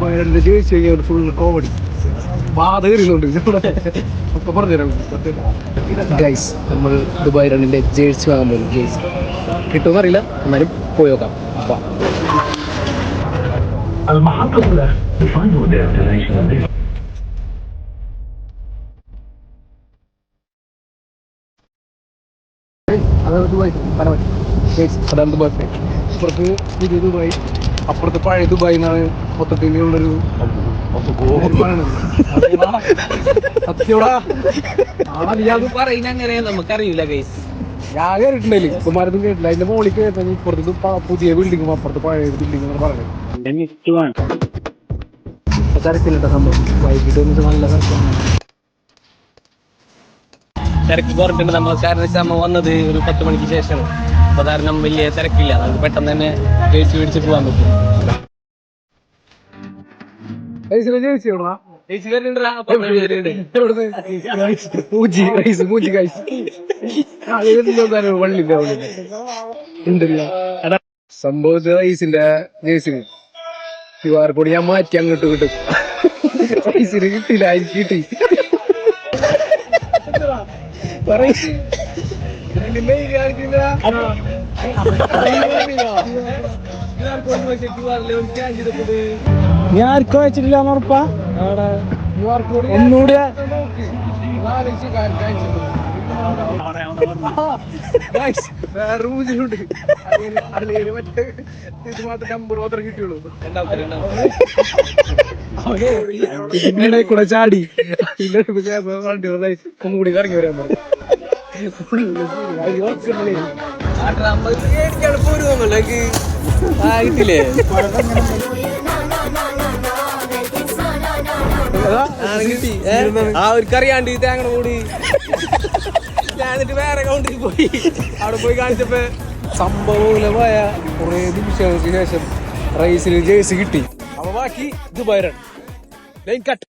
ദുബായിലെ ജേഴ്സി കഴിഞ്ഞാൽ full comedy ബാധ കയറുന്നുണ്ട് ഒക്കെ പറഞ്ഞുതരാം ഗൈസ്. നമ്മൾ ദുബായ് റണ്ണിന്റെ ജേഴ്സി വാങ്ങാൻ പോകുന്നു. ജേഴ്സി കിട്ടുമെന്നറിയില്ല, എന്നാലും പോയി നോക്കാം. അതാണ് ദുബായ് പനവൻ. അതാണ് ദുബായ്. ഇപ്പുറത്ത് പുതിയ ദുബായ്, അപ്പുറത്ത് പഴയ ദുബായ് എന്നാണ് മൊത്തത്തിലുള്ളൊരു സത്യോടാ. അങ്ങനെ നമുക്കറിയില്ല ഗൈസ്. ഞാൻ കേട്ടിട്ടുണ്ടല്ലേ, കുമാരത്തും കേട്ടില്ല. അതിന്റെ മോളിൽ കേട്ടാൽ ഇപ്പുറത്ത് പുതിയ ബിൽഡിങ്ങും അപ്പുറത്ത് പഴയ ബിൽഡിംഗ് പറയുന്നത്. തിരക്കില്ല സംഭവം. വൈകിട്ട് വന്നിട്ട് നല്ല തിരക്കാണ്. തിരക്ക് കുറഞ്ഞിട്ടുണ്ട് നമ്മൾ. കാരണം വെച്ചാൽ നമ്മൾ വന്നത് ഒരു 10 മണിക്ക് ശേഷമാണ്. അപ്പൊ കാരണം വലിയ തിരക്കില്ല. നമുക്ക് പെട്ടെന്ന് തന്നെ ജേഴ്സി മേടിച്ച് പോകാൻ പറ്റും. സംഭവത്ത് റൈസിന്റെ ജേഴ്സിന് QR കോഡ് ഞാൻ മാറ്റി അങ്ങോട്ട് കിട്ടും. റൈസിന് കിട്ടില്ല, എനിക്ക് കിട്ടി. ഞാൻ ആർക്കും അയച്ചിട്ടില്ല ഉറപ്പാ. ഒന്നുകൂടെ കൂടെ ചാടി ഒന്നുകൂടി ഇറങ്ങി വരാൻ പറഞ്ഞു. അവർക്കറിയാണ്ട് തേങ്ങ കൂടി ഞാനിട്ട് വേറെ കൗണ്ടിൽ പോയി. അവിടെ പോയി കാണിച്ചപ്പോ സംഭവം പോയ കുറെ നിമിഷങ്ങൾക്ക് ശേഷം റൈസിൽ ജേഴ്സി കിട്ടി. അപ്പൊ ബാക്കി ദുബായ് റൺ ലൈൻ കട്ട്.